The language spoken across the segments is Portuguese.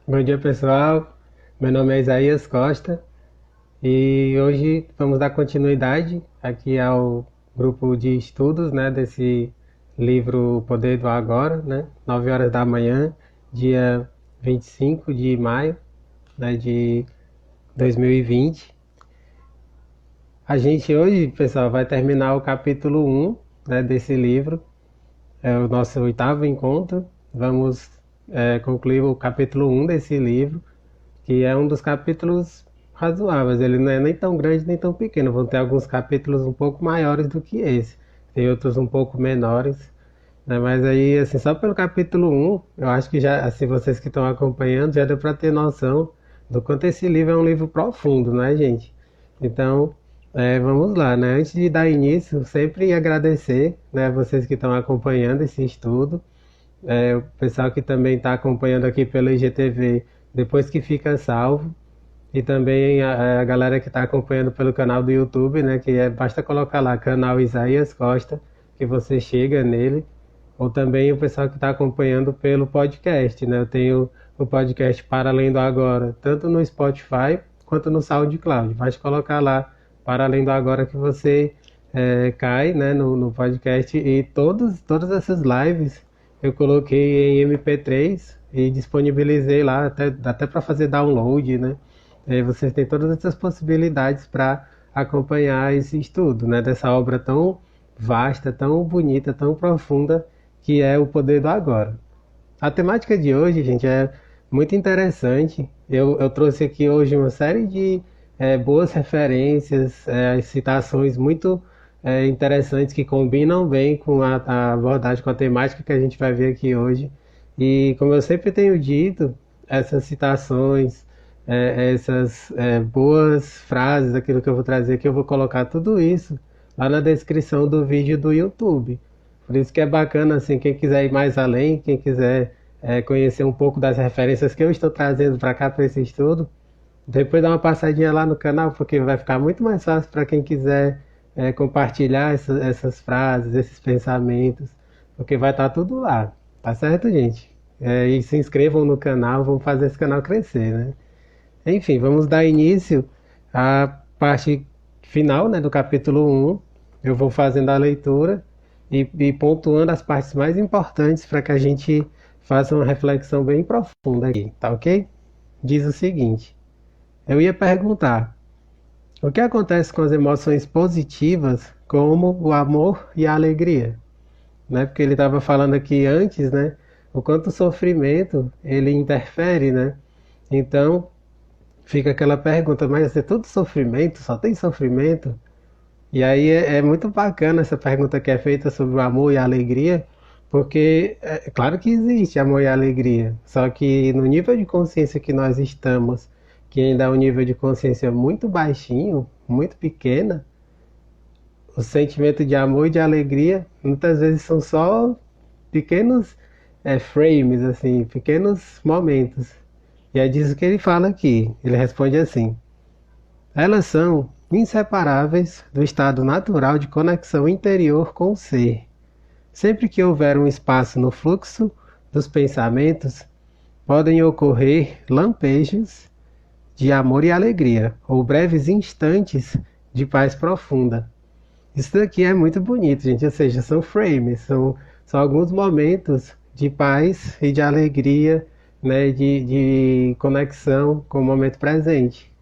Bom dia, pessoal. Meu nome é Isaías Costa e hoje vamos dar continuidade aqui ao grupo de estudos, né, desse livro O Poder do Agora, né, 9 horas da manhã, dia 25 de maio, né, de 2020. A gente hoje, pessoal, vai terminar o capítulo 1, né, desse livro. É o nosso oitavo encontro. Vamos concluir o capítulo 1 desse livro, que é um dos capítulos razoáveis. Ele não é nem tão grande nem tão pequeno. Vão ter alguns capítulos um pouco maiores do que esse. Tem outros um pouco menores, né? Mas aí, assim, só pelo capítulo um eu acho que já, assim, vocês que estão acompanhando, já deu para ter noção do quanto esse livro é um livro profundo, né, gente? Então, vamos lá, né? Antes de dar início, sempre agradecer, né, vocês que estão acompanhando esse estudo, o pessoal que também está acompanhando aqui pelo IGTV, depois que fica salvo, e também a galera que está acompanhando pelo canal do YouTube, né? Basta colocar lá, canal Isaías Costa, que você chega nele. Ou também o pessoal que está acompanhando pelo podcast, né? Eu tenho o podcast Para Além do Agora, tanto no Spotify quanto no SoundCloud. Basta colocar lá, Para Além do Agora, que você cai, né, no podcast. E todas essas lives eu coloquei em MP3 e disponibilizei lá, até para fazer download, né? Vocês têm todas essas possibilidades para acompanhar esse estudo, né, dessa obra tão vasta, tão bonita, tão profunda, que é O Poder do Agora. A temática de hoje, gente, é muito interessante. Eu trouxe aqui hoje uma série de boas referências, citações muito interessantes que combinam bem com a abordagem, com a temática que a gente vai ver aqui hoje. E como eu sempre tenho dito, essas citações, essas boas frases, aquilo que eu vou trazer aqui, eu vou colocar tudo isso lá na descrição do vídeo do YouTube. Por isso que é bacana, assim, quem quiser ir mais além, quem quiser conhecer um pouco das referências que eu estou trazendo para cá, para esse estudo, depois dá uma passadinha lá no canal, porque vai ficar muito mais fácil para quem quiser compartilhar essas frases, esses pensamentos, porque vai estar tudo lá, tá certo, gente? E se inscrevam no canal, vamos fazer esse canal crescer, né? Enfim, vamos dar início à parte final, né, do capítulo um. Eu vou fazendo a leitura e pontuando as partes mais importantes para que a gente faça uma reflexão bem profunda aqui, tá ok? Diz o seguinte: eu ia perguntar, o que acontece com as emoções positivas, como o amor e a alegria? Né? Porque ele estava falando aqui antes, né? O quanto o sofrimento ele interfere, né? Então, fica aquela pergunta, mas é tudo sofrimento? Só tem sofrimento? E aí é muito bacana essa pergunta que é feita sobre o amor e a alegria, porque é claro que existe amor e alegria, só que no nível de consciência que nós estamos, que ainda é um nível de consciência muito baixinho, muito pequena, o sentimento de amor e de alegria muitas vezes são só pequenos frames, assim, pequenos momentos. E é disso que ele fala aqui. Ele responde assim: elas são inseparáveis do estado natural de conexão interior com o ser. Sempre que houver um espaço no fluxo dos pensamentos, podem ocorrer lampejos de amor e alegria, ou breves instantes de paz profunda. Isso daqui é muito bonito, gente, ou seja, são frames, são alguns momentos de paz e de alegria, né, de conexão com o momento presente.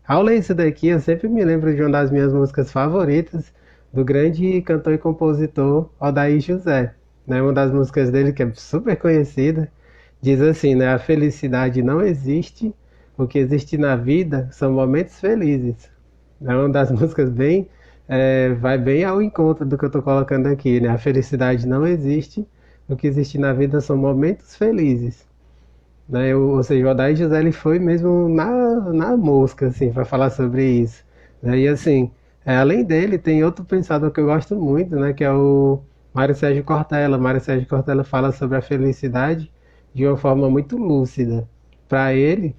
Ao ler isso daqui, eu sempre me lembro de uma das minhas músicas favoritas, do grande cantor e compositor Odair José. Né? Uma das músicas dele, que é super conhecida, diz assim, né? A felicidade não existe, o que existe na vida são momentos felizes. É uma das músicas bem, vai bem ao encontro do que eu estou colocando aqui, né? A felicidade não existe, o que existe na vida são momentos felizes. Né? Ou seja, o Odair José ele foi mesmo na mosca, assim, para falar sobre isso. Né? E assim, além dele, tem outro pensador que eu gosto muito, né? Que é o Mário Sérgio Cortella. Mário Sérgio Cortella fala sobre a felicidade de uma forma muito lúcida. Para ele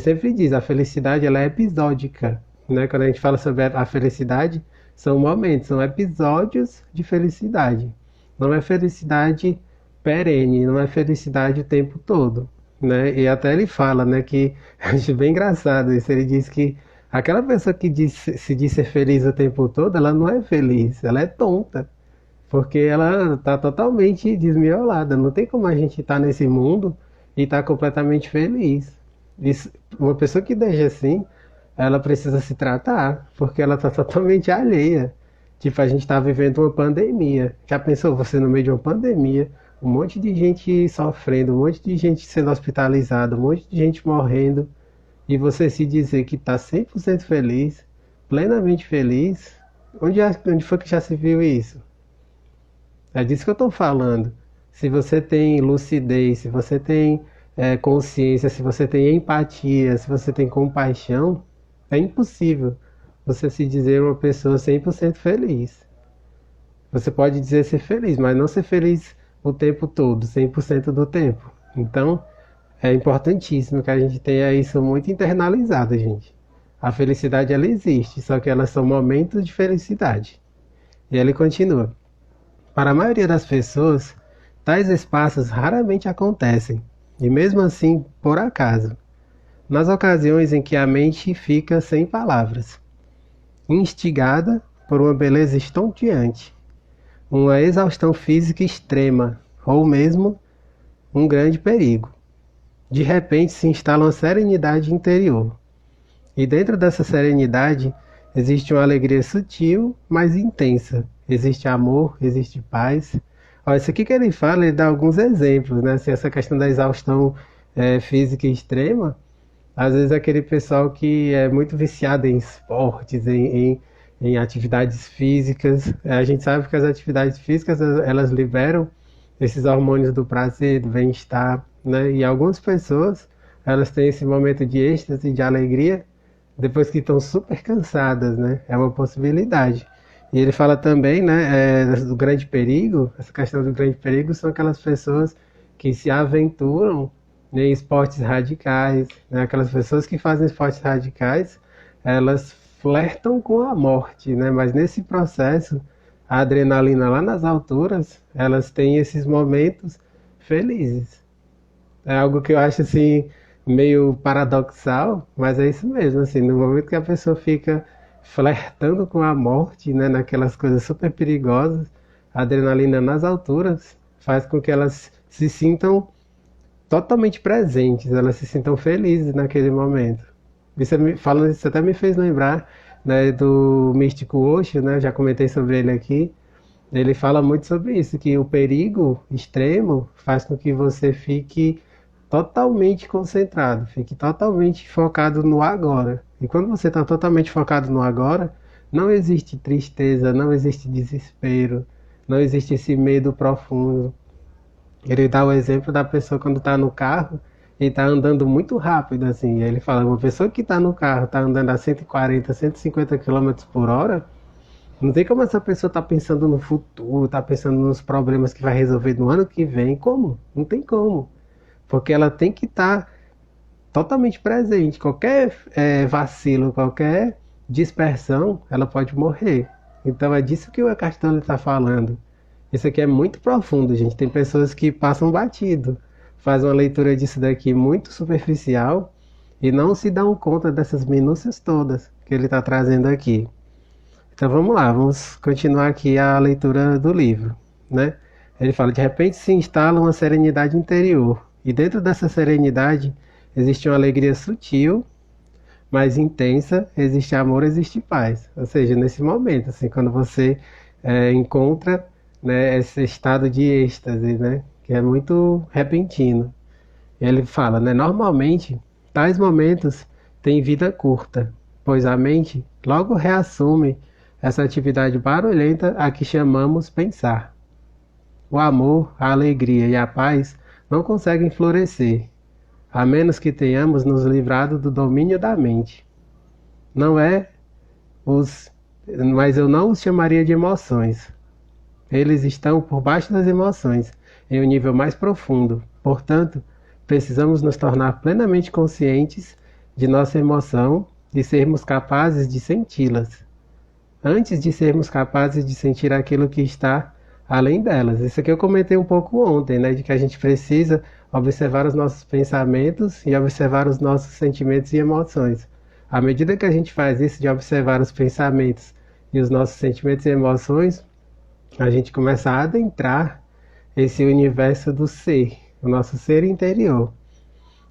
sempre diz, a felicidade ela é episódica. Né? Quando a gente fala sobre a felicidade, são momentos, são episódios de felicidade. Não é felicidade perene, não é felicidade o tempo todo. né? E até ele fala, né, que eu acho bem engraçado isso. Ele diz que aquela pessoa que se diz ser feliz o tempo todo, ela não é feliz, ela é tonta, porque ela está totalmente desmiolada. Não tem como a gente estar nesse mundo e estar completamente feliz. Isso, uma pessoa que deixa assim, ela precisa se tratar, porque ela está totalmente alheia. Tipo, a gente está vivendo uma pandemia. Já pensou você no meio de uma pandemia, um monte de gente sofrendo, um monte de gente sendo hospitalizada, um monte de gente morrendo, e você se dizer que está 100% feliz, plenamente feliz? Onde foi que já se viu isso? É disso que eu estou falando. Se você tem lucidez, se você tem consciência, se você tem empatia, se você tem compaixão, é impossível você se dizer uma pessoa 100% feliz. Você pode dizer ser feliz, mas não ser feliz o tempo todo, 100% do tempo. Então, é importantíssimo que a gente tenha isso muito internalizado, gente. A felicidade, ela existe, só que elas são momentos de felicidade. E ele continua. Para a maioria das pessoas, tais espaços raramente acontecem, e mesmo assim, por acaso, nas ocasiões em que a mente fica sem palavras, instigada por uma beleza estonteante, uma exaustão física extrema, ou mesmo um grande perigo. De repente se instala uma serenidade interior, e dentro dessa serenidade existe uma alegria sutil, mas intensa. Existe amor, existe paz. Ó, isso aqui que ele fala, ele dá alguns exemplos, né? Assim, essa questão da exaustão física extrema, às vezes aquele pessoal que é muito viciado em esportes, em atividades físicas. A gente sabe que as atividades físicas, elas liberam esses hormônios do prazer, do bem-estar, né? E algumas pessoas, elas têm esse momento de êxtase, de alegria, depois que estão super cansadas, né? É uma possibilidade. E ele fala também, né, do grande perigo. Essa questão do grande perigo são aquelas pessoas que se aventuram em esportes radicais, né? Aquelas pessoas que fazem esportes radicais, elas flertam com a morte, né? Mas nesse processo, a adrenalina lá nas alturas, elas têm esses momentos felizes. É algo que eu acho assim meio paradoxal, mas é isso mesmo, assim, no momento que a pessoa fica flertando com a morte, né, naquelas coisas super perigosas, a adrenalina nas alturas faz com que elas se sintam totalmente presentes, elas se sintam felizes naquele momento. Falando isso até me fez lembrar, né, do místico Osho, né, já comentei sobre ele aqui. Ele fala muito sobre isso, que o perigo extremo faz com que você fique totalmente concentrado, fique totalmente focado no agora. E quando você está totalmente focado no agora, não existe tristeza, não existe desespero, não existe esse medo profundo. Ele dá o exemplo da pessoa quando está no carro e está andando muito rápido, assim. Ele fala, uma pessoa que está no carro, está andando a 140, 150 km por hora, não tem como essa pessoa estar pensando no futuro, estar pensando nos problemas que vai resolver no ano que vem. Como? Não tem como. Porque ela tem que estar totalmente presente. Qualquer vacilo, qualquer dispersão, ela pode morrer. Então é disso que o Eckhart Tolle está falando. Isso aqui é muito profundo, gente. Tem pessoas que passam batido, fazem uma leitura disso daqui muito superficial e não se dão conta dessas minúcias todas que ele está trazendo aqui. Então vamos lá, vamos continuar aqui a leitura do livro, né? Ele fala, de repente se instala uma serenidade interior, e dentro dessa serenidade existe uma alegria sutil, mais intensa, existe amor, existe paz. Ou seja, nesse momento, assim, quando você encontra, né, esse estado de êxtase, né, que é muito repentino. Ele fala, né, normalmente tais momentos têm vida curta, pois a mente logo reassume essa atividade barulhenta a que chamamos pensar. O amor, a alegria e a paz não conseguem florescer, a menos que tenhamos nos livrado do domínio da mente. Não é os, mas eu não os chamaria de emoções. Eles estão por baixo das emoções, em um nível mais profundo. Portanto, precisamos nos tornar plenamente conscientes de nossa emoção e sermos capazes de senti-las, antes de sermos capazes de sentir aquilo que está além delas. Isso aqui eu comentei um pouco ontem, né, de que a gente precisa observar os nossos pensamentos e observar os nossos sentimentos e emoções. À medida que a gente faz isso de observar os pensamentos e os nossos sentimentos e emoções, a gente começa a adentrar esse universo do ser, o nosso ser interior.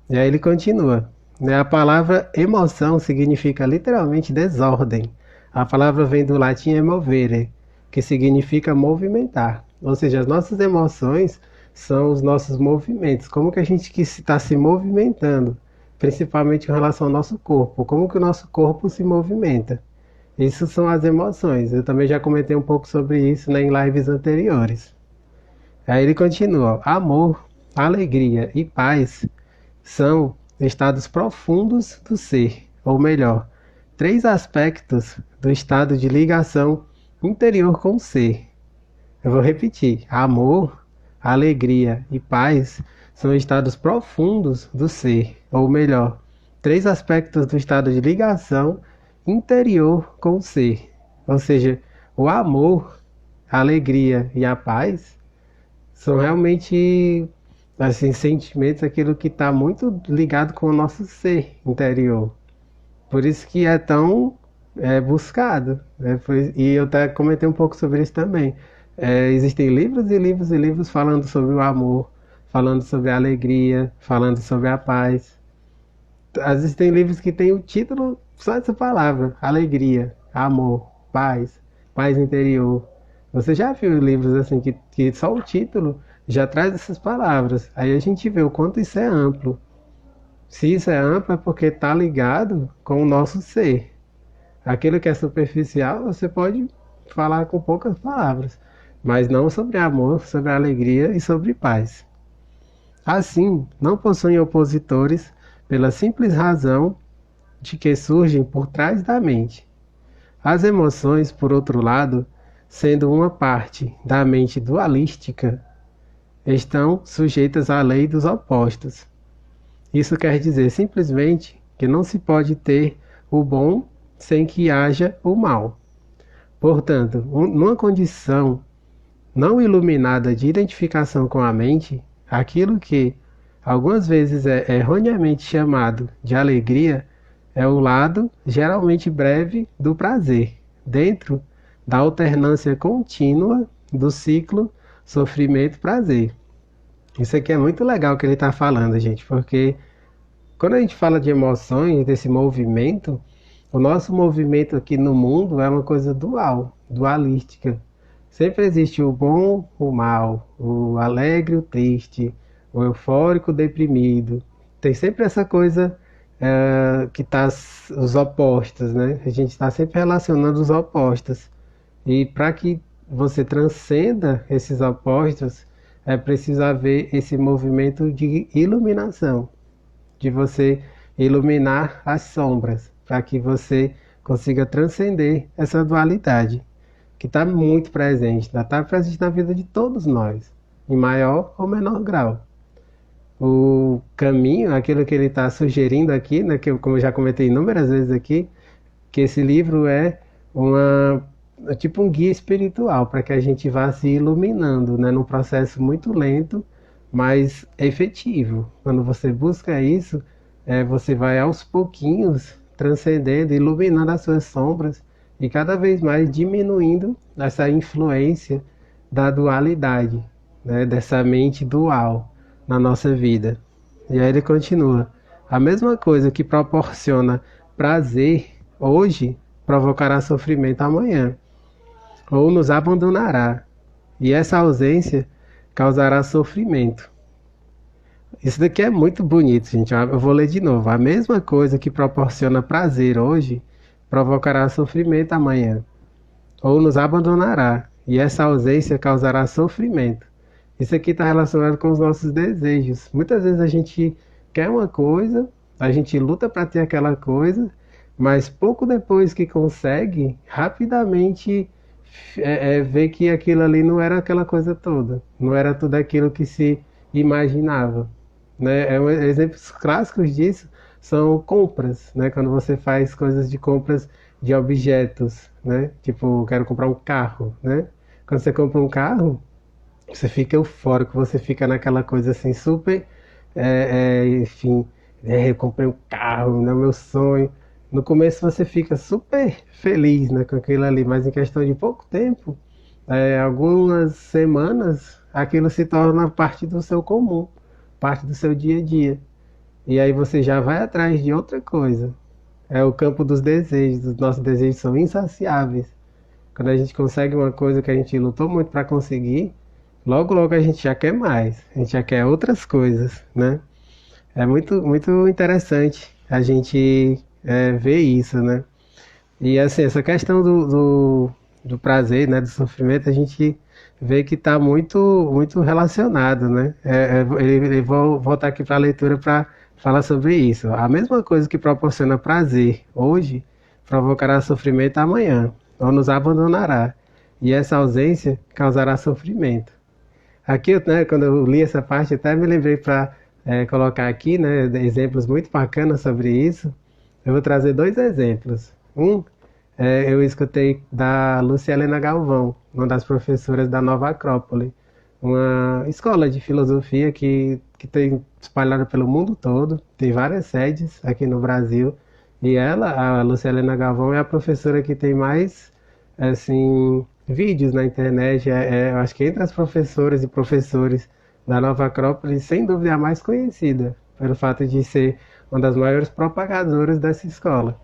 E aí ele continua, né? A palavra emoção significa literalmente desordem. A palavra vem do latim emovere, que significa movimentar. Ou seja, as nossas emoções são os nossos movimentos. Como que a gente está se movimentando, principalmente em relação ao nosso corpo. Como que o nosso corpo se movimenta. Isso são as emoções. Eu também já comentei um pouco sobre isso, né, em lives anteriores. Aí ele continua: amor, alegria e paz são estados profundos do ser, ou melhor, três aspectos do estado de ligação interior com o ser. Eu vou repetir: amor, alegria e paz são estados profundos do ser, ou melhor, três aspectos do estado de ligação interior com o ser. Ou seja, o amor, a alegria e a paz são realmente assim, sentimentos, aquilo que está muito ligado com o nosso ser interior. Por isso que é tão buscado. Né? E eu até comentei um pouco sobre isso também. Existem livros e livros e livros falando sobre o amor, falando sobre a alegria, falando sobre a paz. Existem livros que têm o título só essa palavra: alegria, amor, paz, paz interior. Você já viu livros assim que só o título já traz essas palavras? Aí a gente vê o quanto isso é amplo. Se isso é amplo é porque está ligado com o nosso ser. Aquilo que é superficial você pode falar com poucas palavras, mas não sobre amor, sobre alegria e sobre paz. Assim, não possuem opositores pela simples razão de que surgem por trás da mente. As emoções, por outro lado, sendo uma parte da mente dualística, estão sujeitas à lei dos opostos. Isso quer dizer simplesmente que não se pode ter o bom sem que haja o mal. Portanto, numa condição não iluminada de identificação com a mente, aquilo que algumas vezes é erroneamente chamado de alegria é o lado geralmente breve do prazer, dentro da alternância contínua do ciclo sofrimento-prazer. Isso aqui é muito legal que ele está falando, gente, porque quando a gente fala de emoções, desse movimento, o nosso movimento aqui no mundo é uma coisa dual, dualística. Sempre existe o bom, o mal, o alegre, o triste, o eufórico, o deprimido. Tem sempre essa coisa que está os opostos, né? A gente está sempre relacionando os opostos. E para que você transcenda esses opostos, é preciso haver esse movimento de iluminação, de você iluminar as sombras, para que você consiga transcender essa dualidade, que está muito presente, está presente na vida de todos nós, em maior ou menor grau. O caminho, aquilo que ele está sugerindo aqui, né, que como eu já comentei inúmeras vezes aqui, que esse livro é tipo um guia espiritual para que a gente vá se iluminando, né, num processo muito lento, mas efetivo. Quando você busca isso, você vai aos pouquinhos transcendendo, iluminando as suas sombras e cada vez mais diminuindo essa influência da dualidade, né, dessa mente dual na nossa vida. E aí ele continua: a mesma coisa que proporciona prazer hoje provocará sofrimento amanhã, ou nos abandonará, e essa ausência causará sofrimento. Isso daqui é muito bonito, gente. Eu vou ler de novo. A mesma coisa que proporciona prazer hoje provocará sofrimento amanhã, ou nos abandonará, e essa ausência causará sofrimento. Isso aqui está relacionado com os nossos desejos. Muitas vezes a gente quer uma coisa, a gente luta para ter aquela coisa, mas pouco depois que consegue, rapidamente vê que aquilo ali não era aquela coisa toda, não era tudo aquilo que se imaginava. Né? Exemplos clássicos disso são compras, né? Quando você faz coisas de compras de objetos, né? Tipo, quero comprar um carro, né? Quando você compra um carro, você fica eufórico, você fica naquela coisa assim super enfim, eu comprei um carro, né, meu sonho. No começo você fica super feliz, né, com aquilo ali, mas em questão de pouco tempo, algumas semanas, aquilo se torna parte do seu comum, parte do seu dia a dia. E aí você já vai atrás de outra coisa. É o campo dos desejos. Os nossos desejos são insaciáveis. Quando a gente consegue uma coisa que a gente lutou muito para conseguir, logo logo a gente já quer mais. A gente já quer outras coisas, né? É muito interessante a gente ver isso, né? E assim, essa questão do prazer, né, do sofrimento, a gente vê que está muito relacionado, né? Ele vou voltar aqui para a leitura para falar sobre isso. A mesma coisa que proporciona prazer hoje provocará sofrimento amanhã, ou nos abandonará. E essa ausência causará sofrimento. Aqui, né, quando eu li essa parte, até me lembrei para colocar aqui, né, exemplos muito bacanas sobre isso. Eu vou trazer dois exemplos. Eu escutei da Lúcia Helena Galvão, uma das professoras da Nova Acrópole, uma escola de filosofia que tem espalhada pelo mundo todo, tem várias sedes aqui no Brasil, e ela, a Lúcia Helena Galvão, é a professora que tem mais, assim, vídeos na internet, eu acho que entre as professoras e professores da Nova Acrópole, sem dúvida é a mais conhecida, pelo fato de ser uma das maiores propagadoras dessa escola.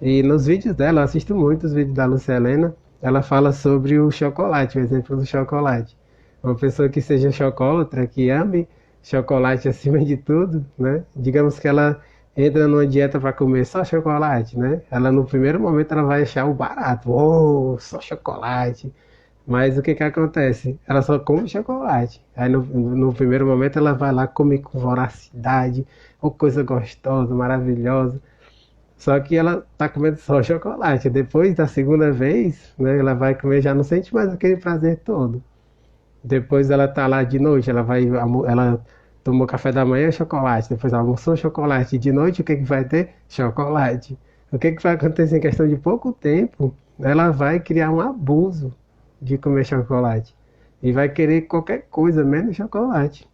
E nos vídeos dela, eu assisto muito os vídeos da Lúcia Helena, ela fala sobre o chocolate, o exemplo do chocolate. Uma pessoa que seja chocolatra, que ame chocolate acima de tudo, né? Digamos que ela entra numa dieta para comer só chocolate, né? Ela no primeiro momento ela vai achar o barato, oh, só chocolate. Mas o que que acontece? Ela só come chocolate. Aí no primeiro momento ela vai lá comer com voracidade, ou coisa gostosa, maravilhosa. Só que ela tá comendo só chocolate. Depois da segunda vez, né, ela vai comer, já não sente mais aquele prazer todo. Depois ela tá lá de noite, ela tomou café da manhã, chocolate. Depois almoçou chocolate. De noite o que que vai ter? Chocolate. O que que vai acontecer em questão de pouco tempo? Ela vai criar um abuso de comer chocolate. E vai querer qualquer coisa, menos chocolate.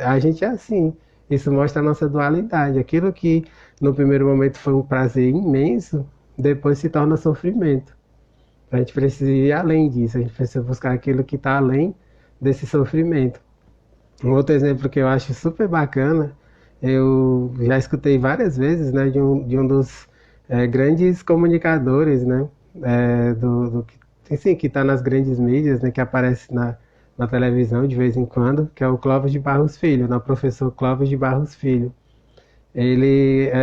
A gente é assim. Isso mostra a nossa dualidade. Aquilo que no primeiro momento foi um prazer imenso, depois se torna sofrimento. A gente precisa ir além disso, a gente precisa buscar aquilo que está além desse sofrimento. Um outro exemplo que eu acho super bacana, eu já escutei várias vezes, né, de um dos grandes comunicadores, né, que está nas grandes mídias, né, que aparece na televisão de vez em quando, que é o Clóvis de Barros Filho, né, o professor Clóvis de Barros Filho.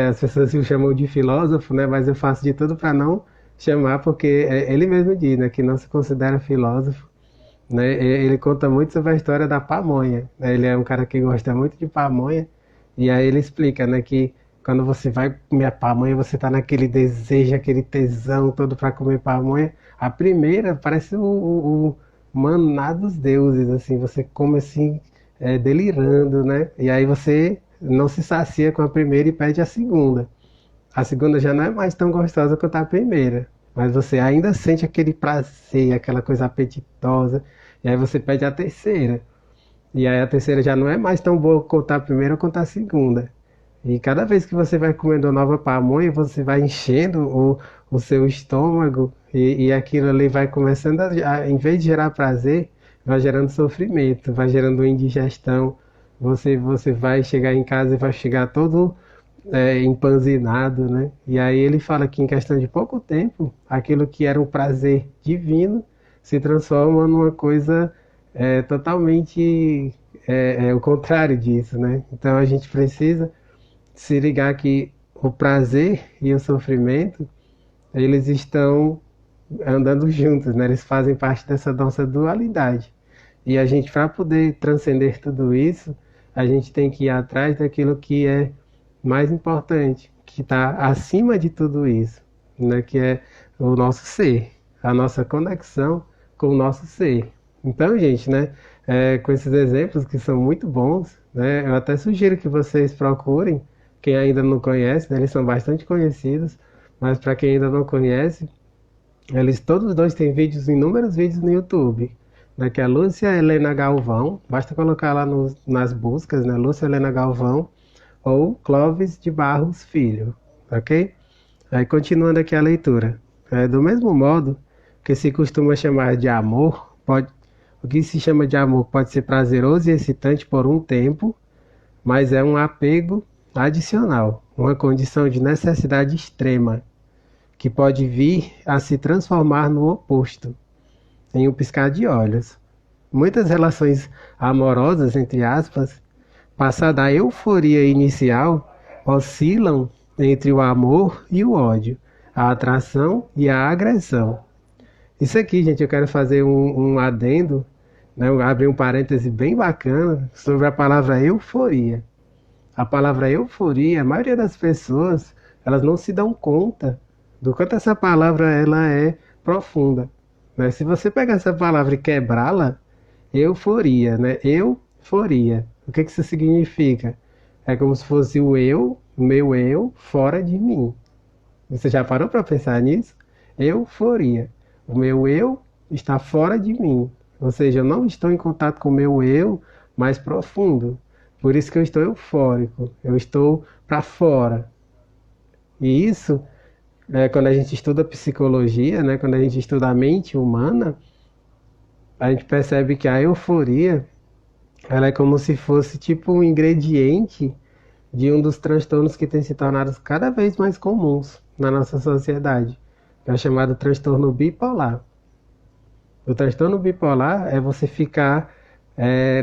As pessoas o chamam de filósofo, né, mas eu faço de tudo para não chamar, porque ele mesmo diz, né, que não se considera filósofo, né? Ele conta muito sobre a história da pamonha, né? Ele é um cara que gosta muito de pamonha, e aí ele explica, né, que quando você vai comer a pamonha, você tá naquele desejo, aquele tesão todo para comer pamonha. A primeira parece o maná dos deuses, assim, você come assim, delirando, né? E aí você não se sacia com a primeira e pede a segunda. A segunda já não é mais tão gostosa quanto a primeira, mas você ainda sente aquele prazer, aquela coisa apetitosa, e aí você pede a terceira. E aí a terceira já não é mais tão boa quanto a primeira ou quanto a segunda. E cada vez que você vai comendo uma nova pamonha, você vai enchendo o seu estômago e aquilo ali vai começando em vez de gerar prazer, vai gerando sofrimento, vai gerando indigestão. Você vai chegar em casa e vai chegar todo empanzinado, né? E aí ele fala que em questão de pouco tempo, aquilo que era um prazer divino se transforma numa coisa totalmente o contrário disso, né? Então a gente precisa se ligar que o prazer e o sofrimento, eles estão andando juntos, né? Eles fazem parte dessa nossa dualidade. E a gente, para poder transcender tudo isso, a gente tem que ir atrás daquilo que é mais importante, que está acima de tudo isso, né? Que é o nosso ser, a nossa conexão com o nosso ser. Então, gente, né? Com esses exemplos que são muito bons, né? Eu até sugiro que vocês procurem, quem ainda não conhece, né? Eles são bastante conhecidos, mas para quem ainda não conhece, eles todos dois têm vídeos, inúmeros vídeos no YouTube, né, que é Lúcia Helena Galvão. Basta colocar lá nas buscas, né, Lúcia Helena Galvão ou Clóvis de Barros Filho, ok? Aí continuando aqui a leitura. Do mesmo modo que se costuma chamar de amor, o que se chama de amor pode ser prazeroso e excitante por um tempo, mas é um apego adicional, uma condição de necessidade extrema, que pode vir a se transformar no oposto, em um piscar de olhos. Muitas relações amorosas, entre aspas, passada a euforia inicial, oscilam entre o amor e o ódio, a atração e a agressão. Isso aqui, gente, eu quero fazer um adendo, né, abrir um parêntese bem bacana sobre a palavra euforia. A palavra euforia, a maioria das pessoas, elas não se dão conta do quanto essa palavra ela é profunda, né? Se você pegar essa palavra e quebrá-la, euforia, né? Euforia. O que isso significa? É como se fosse o meu eu, fora de mim. Você já parou para pensar nisso? Euforia. O meu eu está fora de mim. Ou seja, eu não estou em contato com o meu eu mais profundo. Por isso que eu estou eufórico. Eu estou para fora. E isso, quando a gente estuda psicologia, né, quando a gente estuda a mente humana, a gente percebe que a euforia, ela é como se fosse tipo um ingrediente de um dos transtornos que tem se tornado cada vez mais comuns na nossa sociedade, que é o chamado transtorno bipolar. O transtorno bipolar é você ficar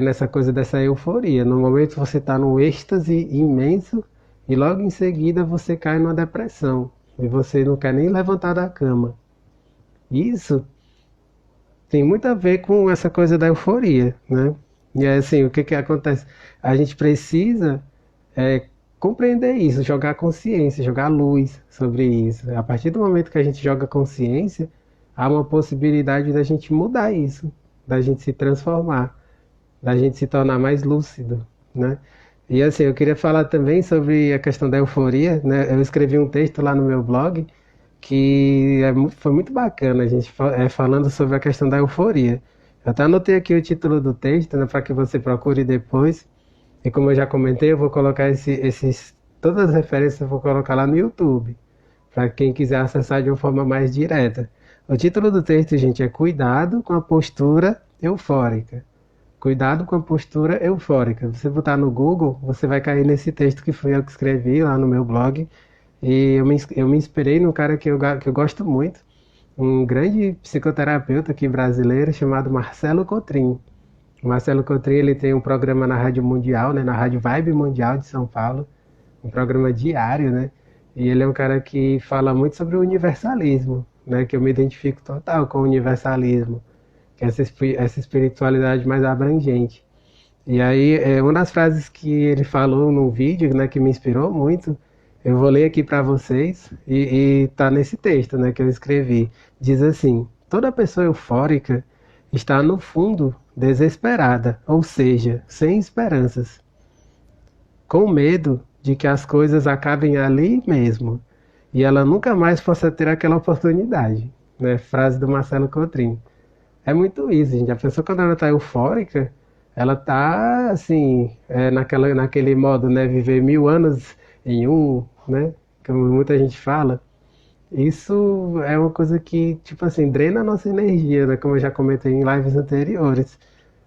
nessa coisa dessa euforia. No momento você está num êxtase imenso e logo em seguida você cai numa depressão e você não quer nem levantar da cama. Isso tem muito a ver com essa coisa da euforia, né? E é assim, o que que acontece? A gente precisa compreender isso, jogar consciência, jogar luz sobre isso. A partir do momento que a gente joga consciência, há uma possibilidade da gente mudar isso, da gente se transformar, da gente se tornar mais lúcido, né? E assim, eu queria falar também sobre a questão da euforia, né? Eu escrevi um texto lá no meu blog que foi muito bacana, a gente falando sobre a questão da euforia. Eu até anotei aqui o título do texto, né, para que você procure depois. E como eu já comentei, eu vou colocar todas as referências eu vou colocar lá no YouTube, para quem quiser acessar de uma forma mais direta. O título do texto, gente, é Cuidado com a postura eufórica. Cuidado com a postura eufórica. Você botar no Google, você vai cair nesse texto que foi eu que escrevi lá no meu blog. E eu me inspirei num cara que eu gosto muito, um grande psicoterapeuta aqui brasileiro chamado Marcelo Cotrim. O Marcelo Cotrim, ele tem um programa na Rádio Mundial, né, na Rádio Vibe Mundial de São Paulo, um programa diário, né? E ele é um cara que fala muito sobre o universalismo, né, que eu me identifico total com o universalismo, que é essa espiritualidade mais abrangente. E aí, uma das frases que ele falou num vídeo, né, que me inspirou muito, eu vou ler aqui para vocês e tá nesse texto, né, que eu escrevi. Diz assim: toda pessoa eufórica está no fundo desesperada, ou seja, sem esperanças, com medo de que as coisas acabem ali mesmo e ela nunca mais possa ter aquela oportunidade, né? Frase do Marcelo Cotrim. É muito isso, gente. A pessoa, quando ela está eufórica, ela está assim, naquele modo, né, viver 1000 anos em um, né, como muita gente fala. Isso é uma coisa que, tipo assim, drena a nossa energia, né, como eu já comentei em lives anteriores.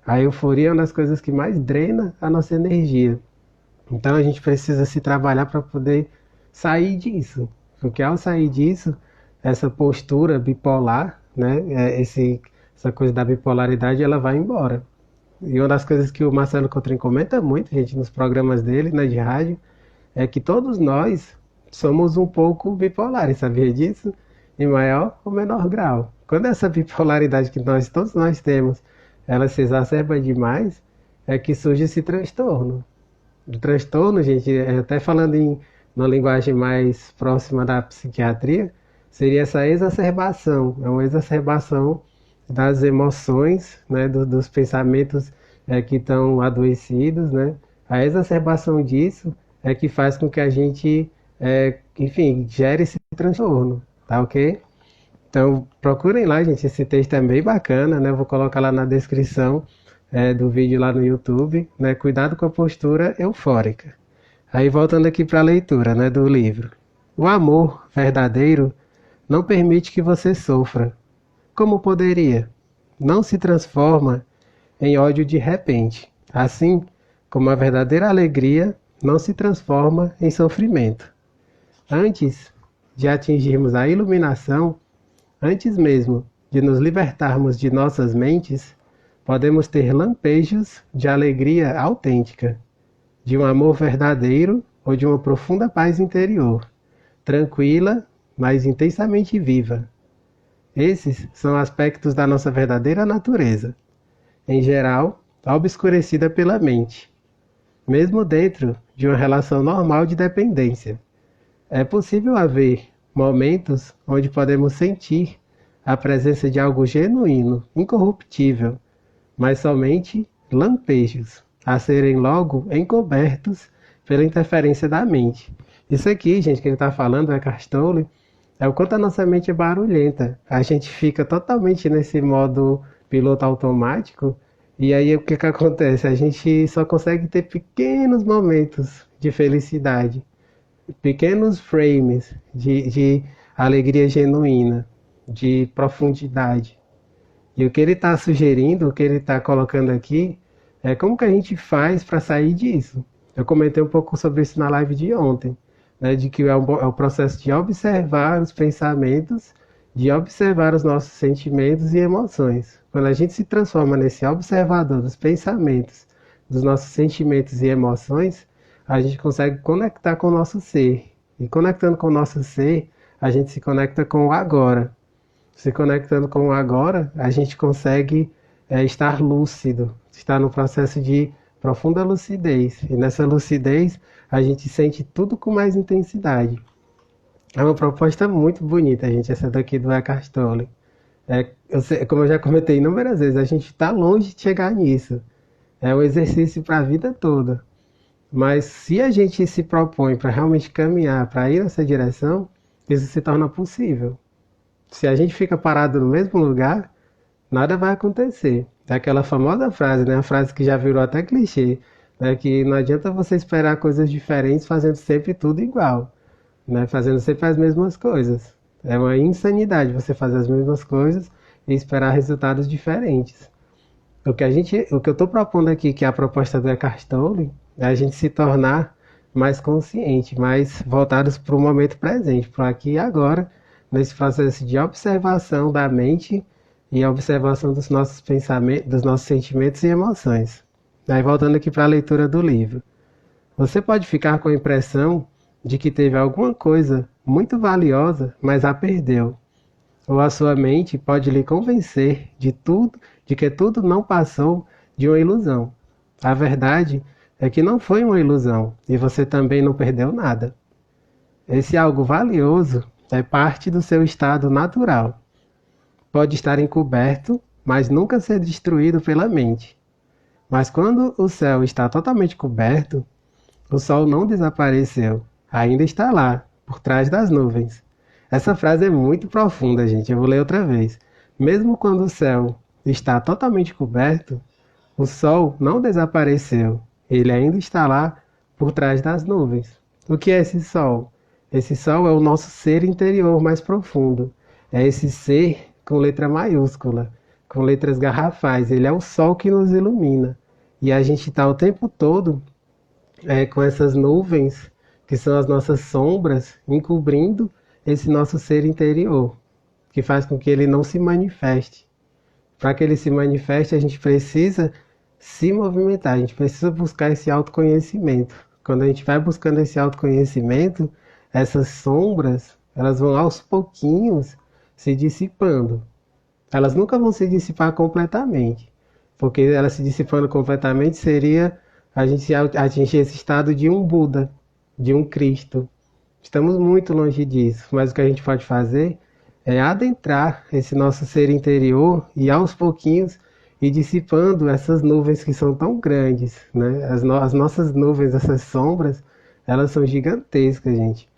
A euforia é uma das coisas que mais drena a nossa energia. Então a gente precisa se trabalhar para poder sair disso. Porque ao sair disso, essa postura bipolar, né, essa coisa da bipolaridade, ela vai embora. E uma das coisas que o Marcelo Cotrim comenta muito, gente, nos programas dele, né, de rádio, é que todos nós somos um pouco bipolares, sabia disso? Em maior ou menor grau. Quando essa bipolaridade que todos nós temos, ela se exacerba demais, é que surge esse transtorno. O transtorno, gente, até falando numa linguagem mais próxima da psiquiatria, seria essa exacerbação. É uma exacerbação das emoções, né, dos pensamentos que estão adoecidos, né? A exacerbação disso é que faz com que a gente, enfim, gere esse transtorno, tá ok? Então, procurem lá, gente. Esse texto é bem bacana, né? Eu vou colocar lá na descrição do vídeo lá no YouTube, né? Cuidado com a postura eufórica. Aí, voltando aqui para a leitura, né, do livro. O amor verdadeiro não permite que você sofra. Como poderia? Não se transforma em ódio de repente. Assim como a verdadeira alegria não se transforma em sofrimento. Antes de atingirmos a iluminação, antes mesmo de nos libertarmos de nossas mentes, podemos ter lampejos de alegria autêntica, de um amor verdadeiro ou de uma profunda paz interior, tranquila, mas intensamente viva. Esses são aspectos da nossa verdadeira natureza, em geral, obscurecida pela mente, mesmo dentro de uma relação normal de dependência. É possível haver momentos onde podemos sentir a presença de algo genuíno, incorruptível, mas somente lampejos, a serem logo encobertos pela interferência da mente. Isso aqui, gente, que ele está falando, Eckhart Tolle, é o quanto a nossa mente é barulhenta. A gente fica totalmente nesse modo piloto automático, e aí o que que acontece? A gente só consegue ter pequenos momentos de felicidade, pequenos frames de alegria genuína, de profundidade. E o que ele está sugerindo, o que ele está colocando aqui, é como que a gente faz para sair disso. Eu comentei um pouco sobre isso na live de ontem, né, de que é o processo de observar os pensamentos, de observar os nossos sentimentos e emoções. Quando a gente se transforma nesse observador dos pensamentos, dos nossos sentimentos e emoções, a gente consegue conectar com o nosso ser. E conectando com o nosso ser, a gente se conecta com o agora. Se conectando com o agora, a gente consegue estar lúcido, estar no processo de profunda lucidez. E nessa lucidez, a gente sente tudo com mais intensidade. É uma proposta muito bonita, gente, essa daqui do Eckhart Tolle. Como eu já comentei inúmeras vezes, a gente está longe de chegar nisso. É um exercício para a vida toda. Mas se a gente se propõe para realmente caminhar, para ir nessa direção, isso se torna possível. Se a gente fica parado no mesmo lugar, nada vai acontecer. É aquela famosa frase, né? A frase que já virou até clichê, né? Que não adianta você esperar coisas diferentes fazendo sempre tudo igual, né? Fazendo sempre as mesmas coisas. É uma insanidade você fazer as mesmas coisas e esperar resultados diferentes. O que eu estou propondo aqui, que é a proposta do Eckhart Tolle, é a gente se tornar mais consciente, mais voltados para o momento presente, para aqui e agora, nesse processo de observação da mente e observação dos nossos pensamentos, dos nossos sentimentos e emoções. Aí voltando aqui para a leitura do livro. Você pode ficar com a impressão de que teve alguma coisa muito valiosa, mas a perdeu. Ou a sua mente pode lhe convencer de que tudo não passou de uma ilusão. A verdade é que não foi uma ilusão e você também não perdeu nada. Esse algo valioso é parte do seu estado natural. Pode estar encoberto, mas nunca ser destruído pela mente. Mas quando o céu está totalmente coberto, o sol não desapareceu, ainda está lá, por trás das nuvens. Essa frase é muito profunda, gente. Eu vou ler outra vez. Mesmo quando o céu está totalmente coberto, o sol não desapareceu. Ele ainda está lá por trás das nuvens. O que é esse sol? Esse sol é o nosso ser interior mais profundo. É esse ser com letra maiúscula, com letras garrafais. Ele é o sol que nos ilumina. E a gente está o tempo todo com essas nuvens, que são as nossas sombras, encobrindo esse nosso ser interior, que faz com que ele não se manifeste. Para que ele se manifeste, a gente precisa se movimentar, a gente precisa buscar esse autoconhecimento. Quando a gente vai buscando esse autoconhecimento, essas sombras, elas vão aos pouquinhos se dissipando. Elas nunca vão se dissipar completamente, porque elas se dissipando completamente seria a gente atingir esse estado de um Buda, de um Cristo. Estamos muito longe disso, mas o que a gente pode fazer é adentrar esse nosso ser interior e aos pouquinhos ir dissipando essas nuvens que são tão grandes, né? As nossas nuvens, essas sombras, elas são gigantescas, gente.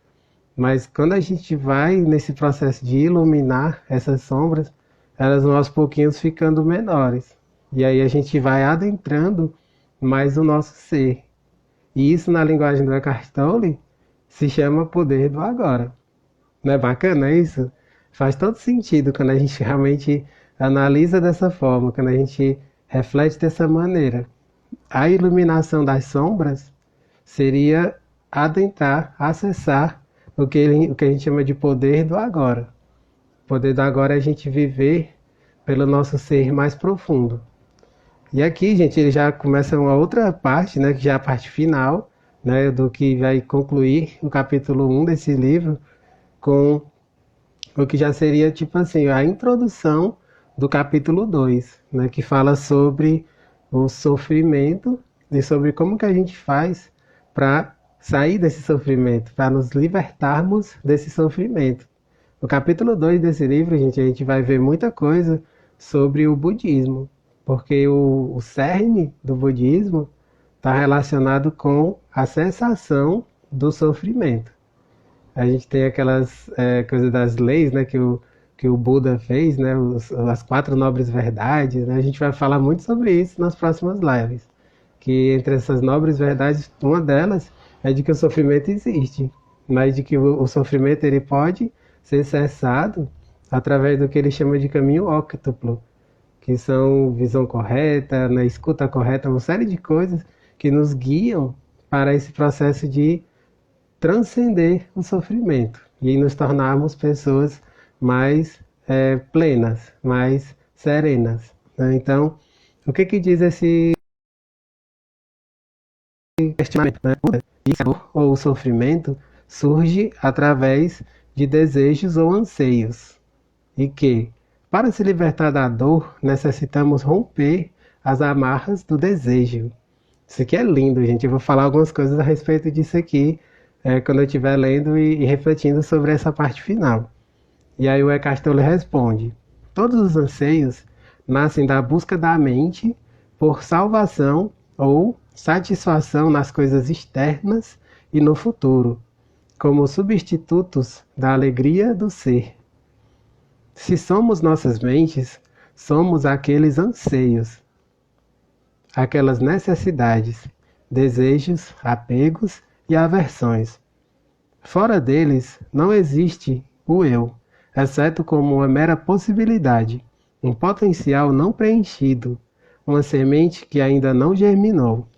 Mas quando a gente vai nesse processo de iluminar essas sombras, elas vão aos pouquinhos ficando menores. E aí a gente vai adentrando mais o nosso ser. E isso na linguagem do Eckhart Tolle se chama poder do agora. Não é bacana isso? Faz todo sentido quando a gente realmente analisa dessa forma, quando a gente reflete dessa maneira. A iluminação das sombras seria adentrar, acessar o que a gente chama de poder do agora. O poder do agora é a gente viver pelo nosso ser mais profundo. E aqui, gente, ele já começa uma outra parte, né, que já é a parte final, né, do que vai concluir o capítulo 1 desse livro, com o que já seria, tipo assim, a introdução do capítulo 2, né, que fala sobre o sofrimento e sobre como que a gente faz para sair desse sofrimento, para nos libertarmos desse sofrimento. No capítulo 2 desse livro, gente, a gente vai ver muita coisa sobre o budismo, porque o cerne do budismo está relacionado com a cessação do sofrimento. A gente tem aquelas coisas das leis, né, que o Buda fez, né, as quatro nobres verdades, né, a gente vai falar muito sobre isso nas próximas lives. Que entre essas nobres verdades, uma delas é de que o sofrimento existe, mas de que o sofrimento ele pode ser cessado através do que ele chama de caminho óctuplo, que são visão correta, né, escuta correta, uma série de coisas que nos guiam para esse processo de transcender o sofrimento e nos tornarmos pessoas mais plenas, mais serenas, né? Então, o que que diz esse questionamento, né? Isso ou o sofrimento surge através de desejos ou anseios e que, para se libertar da dor, necessitamos romper as amarras do desejo. Isso aqui é lindo, gente. Eu vou falar algumas coisas a respeito disso aqui quando eu estiver lendo e refletindo sobre essa parte final. E aí o Eckhart Tolle responde: todos os anseios nascem da busca da mente por salvação ou satisfação nas coisas externas e no futuro, como substitutos da alegria do ser. Se somos nossas mentes, somos aqueles anseios, aquelas necessidades, desejos, apegos e aversões. Fora deles não existe o eu, exceto como uma mera possibilidade, um potencial não preenchido, uma semente que ainda não germinou.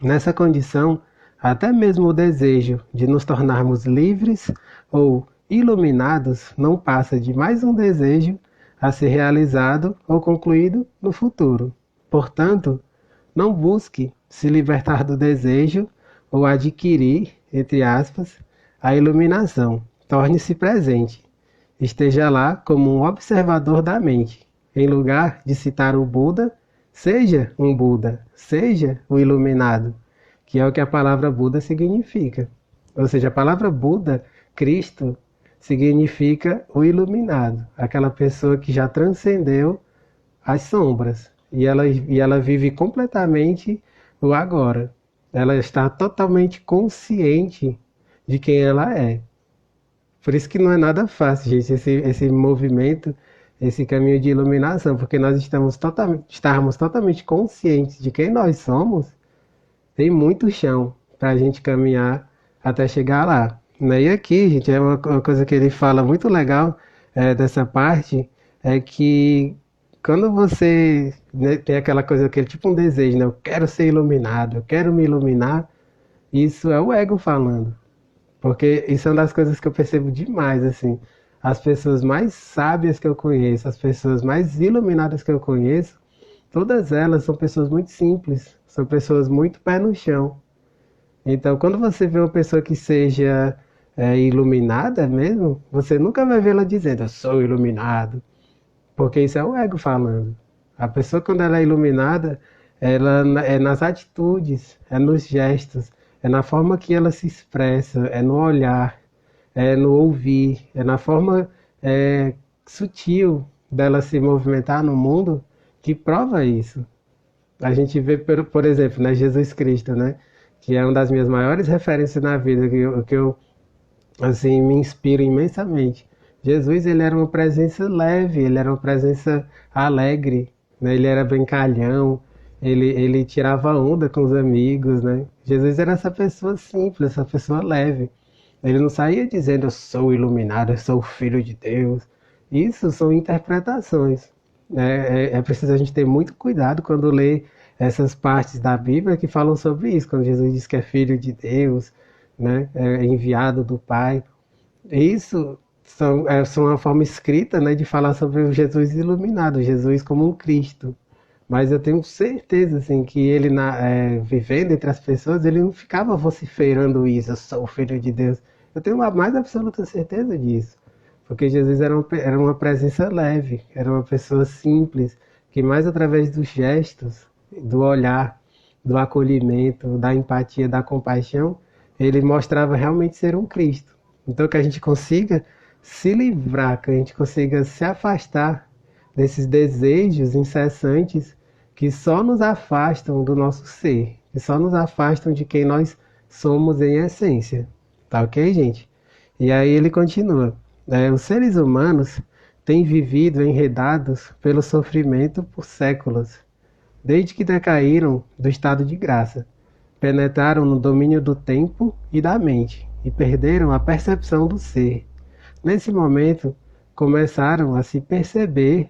Nessa condição, até mesmo o desejo de nos tornarmos livres ou iluminados não passa de mais um desejo a ser realizado ou concluído no futuro. Portanto, não busque se libertar do desejo ou adquirir, entre aspas, a iluminação. Torne-se presente. Esteja lá como um observador da mente. Em lugar de citar o Buda, seja um Buda, seja o iluminado, que é o que a palavra Buda significa. Ou seja, a palavra Buda, Cristo, significa o iluminado, aquela pessoa que já transcendeu as sombras e ela vive completamente o agora. Ela está totalmente consciente de quem ela é. Por isso que não é nada fácil, gente, esse movimento, esse caminho de iluminação, porque nós estarmos totalmente conscientes de quem nós somos, tem muito chão para a gente caminhar até chegar lá. Né? E aqui, gente, é uma coisa que ele fala muito legal dessa parte, é que quando você né, tem aquela coisa, aquele tipo um desejo, né? Eu quero ser iluminado, eu quero me iluminar, isso é o ego falando. Porque isso é uma das coisas que eu percebo demais, assim. As pessoas mais sábias que eu conheço, as pessoas mais iluminadas que eu conheço, todas elas são pessoas muito simples, são pessoas muito pé no chão. Então, quando você vê uma pessoa que seja iluminada mesmo, você nunca vai vê-la dizendo, eu sou iluminado, porque isso é o ego falando. A pessoa, quando ela é iluminada, ela é nas atitudes, é nos gestos, é na forma que ela se expressa, é no olhar, é no ouvir, é na forma sutil dela se movimentar no mundo que prova isso. A gente vê, por exemplo, né, Jesus Cristo, né, que é uma das minhas maiores referências na vida, que eu assim, me inspira imensamente. Jesus, ele era uma presença leve, ele era uma presença alegre, né? Ele era brincalhão, ele tirava onda com os amigos, né? Jesus era essa pessoa simples, essa pessoa leve. Ele não saía dizendo eu sou iluminado, eu sou o filho de Deus. Isso são interpretações, né? É preciso a gente ter muito cuidado quando lê essas partes da Bíblia que falam sobre isso, quando Jesus diz que é filho de Deus, né? É enviado do Pai. Isso são uma forma escrita, né, de falar sobre o Jesus iluminado, Jesus como um Cristo. Mas eu tenho certeza, assim, que ele, vivendo entre as pessoas, ele não ficava vociferando isso, eu sou o Filho de Deus. Eu tenho a mais absoluta certeza disso. Porque Jesus era uma presença leve, era uma pessoa simples, que mais através dos gestos, do olhar, do acolhimento, da empatia, da compaixão, ele mostrava realmente ser um Cristo. Então que a gente consiga se livrar, que a gente consiga se afastar desses desejos incessantes que só nos afastam do nosso ser, que só nos afastam de quem nós somos em essência. Tá ok, gente? E aí ele continua. Os seres humanos têm vivido enredados pelo sofrimento por séculos, desde que decaíram do estado de graça, penetraram no domínio do tempo e da mente e perderam a percepção do ser. Nesse momento, começaram a se perceber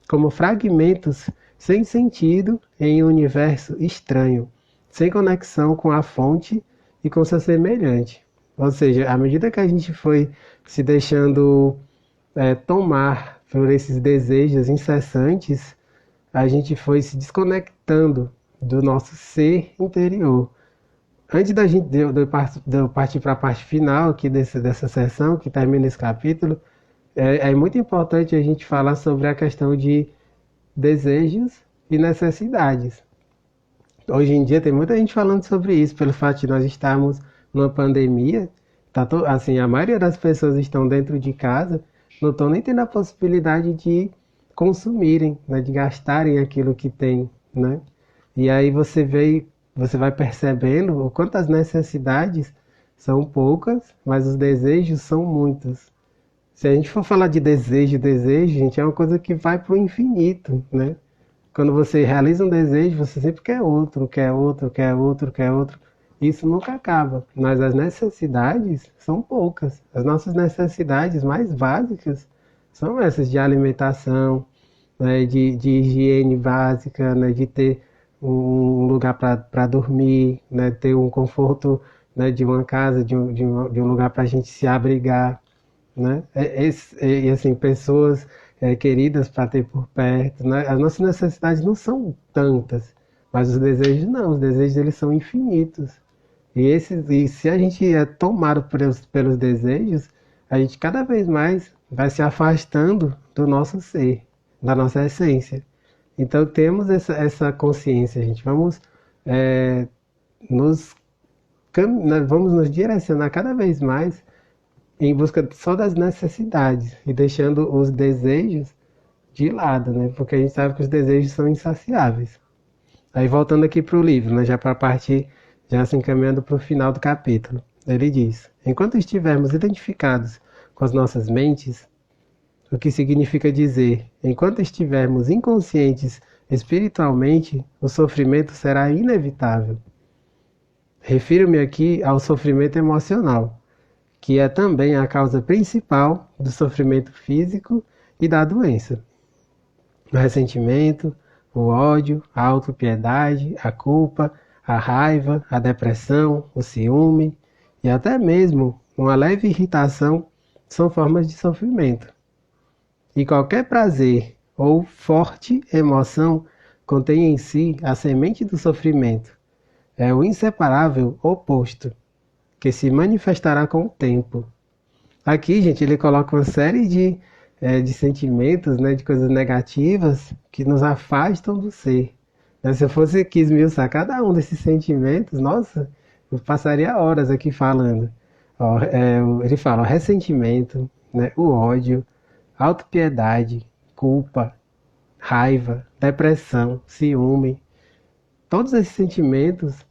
como fragmentos sem sentido em um universo estranho, sem conexão com a fonte e com seu semelhante. Ou seja, à medida que a gente foi se deixando tomar por esses desejos incessantes, a gente foi se desconectando do nosso ser interior. Antes de eu partir para a parte final aqui dessa sessão, que termina esse capítulo, é muito importante a gente falar sobre a questão de desejos e necessidades. Hoje em dia tem muita gente falando sobre isso, pelo fato de nós estarmos numa pandemia, assim, a maioria das pessoas estão dentro de casa, não estão nem tendo a possibilidade de consumirem, né, de gastarem aquilo que tem, né? E aí você vai percebendo o quanto as necessidades são poucas, mas os desejos são muitos. Se a gente for falar de desejo, gente, é uma coisa que vai para o infinito, né? Quando você realiza um desejo, você sempre quer outro, quer outro, quer outro, quer outro. Isso nunca acaba. Mas as necessidades são poucas. As nossas necessidades mais básicas são essas de alimentação, né, de higiene básica, né, de ter um lugar para dormir, né, ter um conforto, né, de uma casa, de um lugar para a gente se abrigar, né? E assim, pessoas queridas para ter por perto, né? As nossas necessidades não são tantas, mas os desejos não, os desejos eles são infinitos. E se a gente é tomado pelos desejos, a gente cada vez mais vai se afastando do nosso ser, da nossa essência. Então temos essa consciência, gente. É, nos, vamos nos direcionar cada vez mais em busca só das necessidades e deixando os desejos de lado, né? Porque a gente sabe que os desejos são insaciáveis. Aí voltando aqui para o livro, né? Já para a parte, já se encaminhando para o final do capítulo. Ele diz: enquanto estivermos identificados com as nossas mentes, o que significa dizer, enquanto estivermos inconscientes espiritualmente, o sofrimento será inevitável. Refiro-me aqui ao sofrimento emocional, que é também a causa principal do sofrimento físico e da doença. O ressentimento, o ódio, a autopiedade, a culpa, a raiva, a depressão, o ciúme e até mesmo uma leve irritação são formas de sofrimento. E qualquer prazer ou forte emoção contém em si a semente do sofrimento. É o inseparável oposto, que se manifestará com o tempo. Aqui, gente, ele coloca uma série de sentimentos, né, de coisas negativas que nos afastam do ser. Se eu fosse aqui esmiuçar cada um desses sentimentos, nossa, eu passaria horas aqui falando. Ó, ele fala ó, ressentimento, né, o ódio, autopiedade, culpa, raiva, depressão, ciúme. Todos esses sentimentos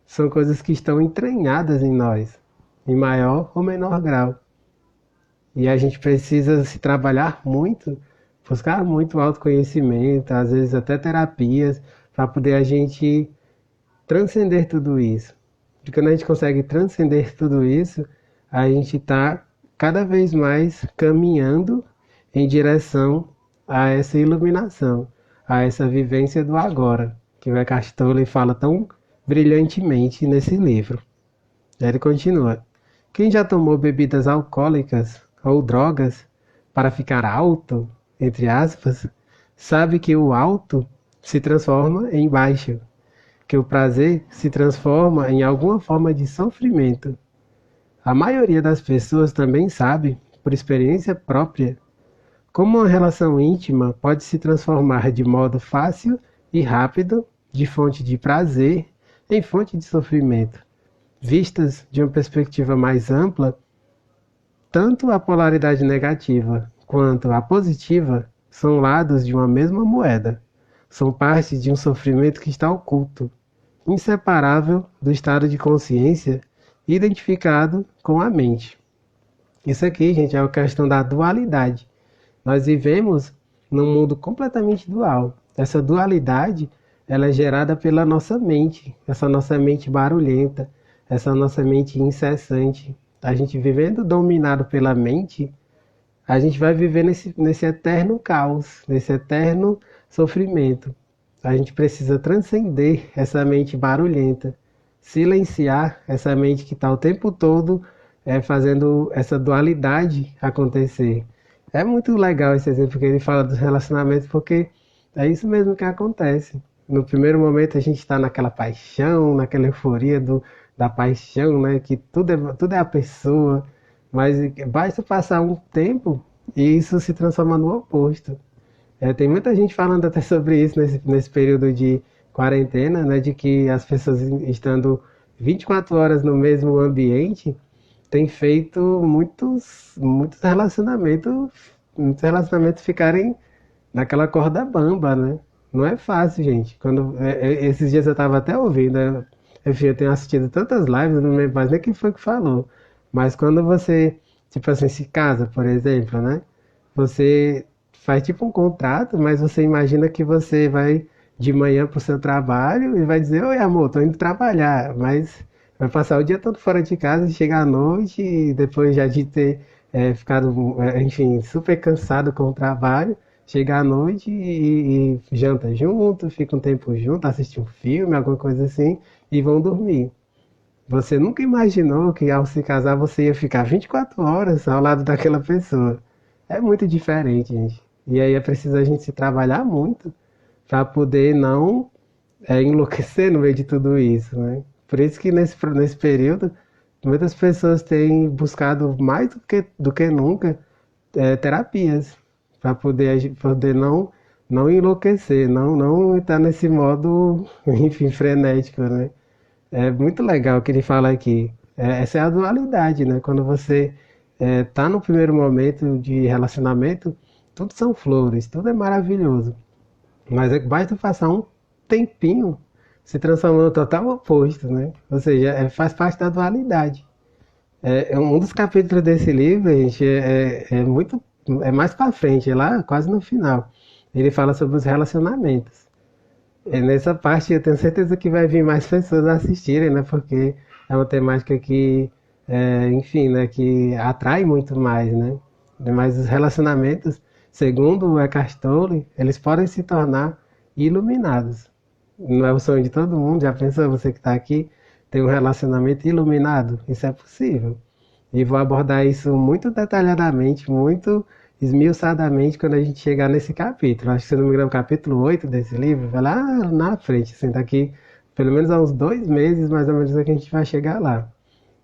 são coisas que estão entranhadas em nós. em maior ou menor grau. E a gente precisa se trabalhar muito, buscar muito autoconhecimento, às vezes até terapias, para poder a gente transcender tudo isso. Porque quando a gente consegue transcender tudo isso, a gente está cada vez mais caminhando em direção a essa iluminação, a essa vivência do agora, que o Eckhart Tolle fala tão brilhantemente nesse livro. Ele continua: quem já tomou bebidas alcoólicas ou drogas para ficar alto, entre aspas, sabe que o alto se transforma em baixo, que o prazer se transforma em alguma forma de sofrimento. A maioria das pessoas também sabe, por experiência própria, como uma relação íntima pode se transformar de modo fácil e rápido de fonte de prazer em fonte de sofrimento. Vistas de uma perspectiva mais ampla, tanto a polaridade negativa quanto a positiva são lados de uma mesma moeda. São partes de um sofrimento que está oculto, inseparável do estado de consciência identificado com a mente. Isso aqui, gente, é a questão da dualidade. Nós vivemos num mundo completamente dual. Essa dualidade, ela é gerada pela nossa mente, essa nossa mente barulhenta, essa nossa mente incessante. A gente vivendo dominado pela mente, a gente vai viver nesse eterno caos, nesse eterno sofrimento. A gente precisa transcender essa mente barulhenta, silenciar essa mente que está o tempo todo fazendo essa dualidade acontecer. É muito legal esse exemplo que ele fala dos relacionamentos, porque é isso mesmo que acontece. No primeiro momento a gente está naquela paixão, naquela euforia da paixão, né? Que tudo é a pessoa, mas basta passar um tempo e isso se transforma no oposto. Tem muita gente falando até sobre isso nesse período de quarentena, né? De que as pessoas estando 24 horas no mesmo ambiente tem feito muitos relacionamentos ficarem naquela corda bamba, né? Não é fácil, gente. Esses dias eu estava até ouvindo, né? Enfim, eu tenho assistido tantas lives, não lembro mais nem quem foi que falou. Mas quando você, tipo assim, se casa, por exemplo, né? Você faz tipo um contrato, mas você imagina que você vai de manhã pro seu trabalho e vai dizer, oi amor, tô indo trabalhar, mas vai passar o dia todo fora de casa e chegar à noite e depois já de ter ficado, enfim, super cansado com o trabalho, chegar à noite e janta junto, fica um tempo junto, assiste um filme, alguma coisa assim, e vão dormir. Você nunca imaginou que ao se casar você ia ficar 24 horas ao lado daquela pessoa. É muito diferente, gente. E aí é preciso a gente se trabalhar muito para poder não enlouquecer no meio de tudo isso, né? Por isso que nesse período muitas pessoas têm buscado mais do que nunca terapias para poder não enlouquecer, não estar nesse modo, enfim, frenético, né? É muito legal o que ele fala aqui. Essa é a dualidade, né? Quando você tá no primeiro momento de relacionamento, tudo são flores, tudo é maravilhoso. Mas basta passar um tempinho se transformando no total oposto, né? Ou seja, faz parte da dualidade. Um dos capítulos desse livro, gente, é mais para frente, é lá quase no final. Ele fala sobre os relacionamentos. Nessa parte eu tenho certeza que vai vir mais pessoas a assistirem, né? Porque é uma temática que, enfim, né? Que atrai muito mais, né? Mas os relacionamentos, segundo o Eckhart Tolle, eles podem se tornar iluminados. Não é o sonho de todo mundo? Já pensou você que está aqui ter um relacionamento iluminado? Isso é possível. E vou abordar isso muito detalhadamente, muito esmiuçadamente quando a gente chegar nesse capítulo. Acho que, se não me engano, capítulo 8 desse livro, vai lá na frente, assim, daqui pelo menos há uns 2 meses, mais ou menos, é que a gente vai chegar lá.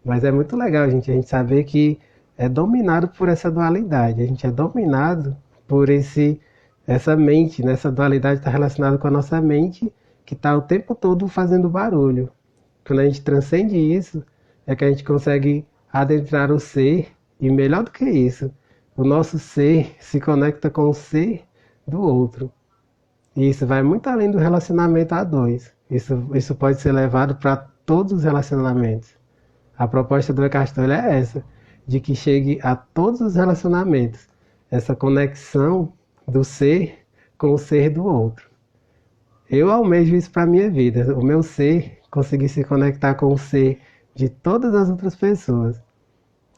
Mas é muito legal, gente, a gente saber que é dominado por essa dualidade. A gente é dominado por essa mente, né? Essa dualidade está relacionada com a nossa mente, que está o tempo todo fazendo barulho. Quando a gente transcende isso, é que a gente consegue adentrar o ser, e melhor do que isso, o nosso ser se conecta com o ser do outro. E isso vai muito além do relacionamento a dois. Isso pode ser levado para todos os relacionamentos. A proposta do Eckhart Tolle é essa, de que chegue a todos os relacionamentos, essa conexão do ser com o ser do outro. Eu almejo isso para a minha vida, o meu ser conseguir se conectar com o ser de todas as outras pessoas,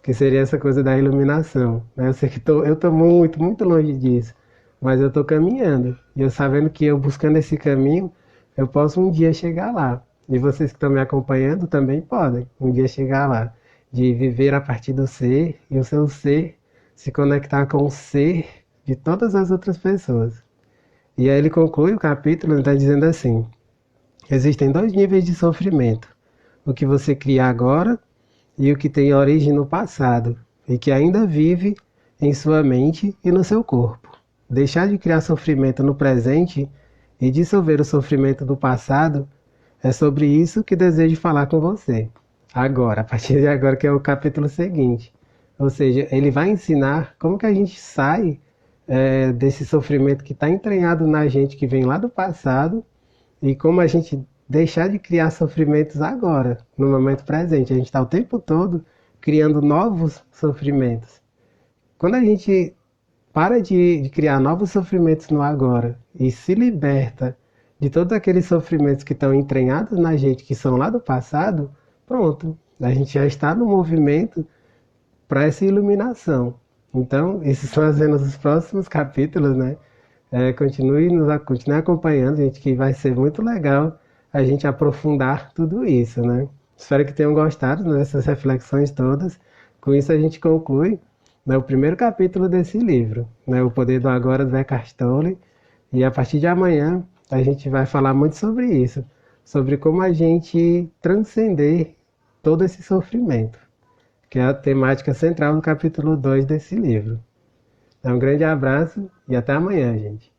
que seria essa coisa da iluminação, né? Eu sei que eu estou muito, muito longe disso, mas eu estou caminhando, e eu sabendo que eu buscando esse caminho, eu posso um dia chegar lá. E vocês que estão me acompanhando também podem um dia chegar lá, de viver a partir do ser, e o seu ser se conectar com o ser de todas as outras pessoas. E aí ele conclui o capítulo, está dizendo assim: existem dois níveis de sofrimento, o que você cria agora e o que tem origem no passado, e que ainda vive em sua mente e no seu corpo. Deixar de criar sofrimento no presente e dissolver o sofrimento do passado é sobre isso que desejo falar com você. Agora, a partir de agora, que é o capítulo seguinte. Ou seja, ele vai ensinar como que a gente sai desse sofrimento que está entranhado na gente, que vem lá do passado, e como a gente deixar de criar sofrimentos agora, no momento presente. A gente está o tempo todo criando novos sofrimentos. Quando a gente para de criar novos sofrimentos no agora e se liberta de todos aqueles sofrimentos que estão entranhados na gente, que são lá do passado, pronto, a gente já está no movimento para essa iluminação. Então, esses são as cenas dos próximos capítulos, né? Continue acompanhando, gente, que vai ser muito legal a gente aprofundar tudo isso, né? Espero que tenham gostado dessas reflexões todas. Com isso a gente conclui, né, o primeiro capítulo desse livro, né, O Poder do Agora, do Eckhart Tolle. E a partir de amanhã a gente vai falar muito sobre isso, sobre como a gente transcender todo esse sofrimento, que é a temática central do capítulo 2 desse livro. Um grande abraço e até amanhã, gente.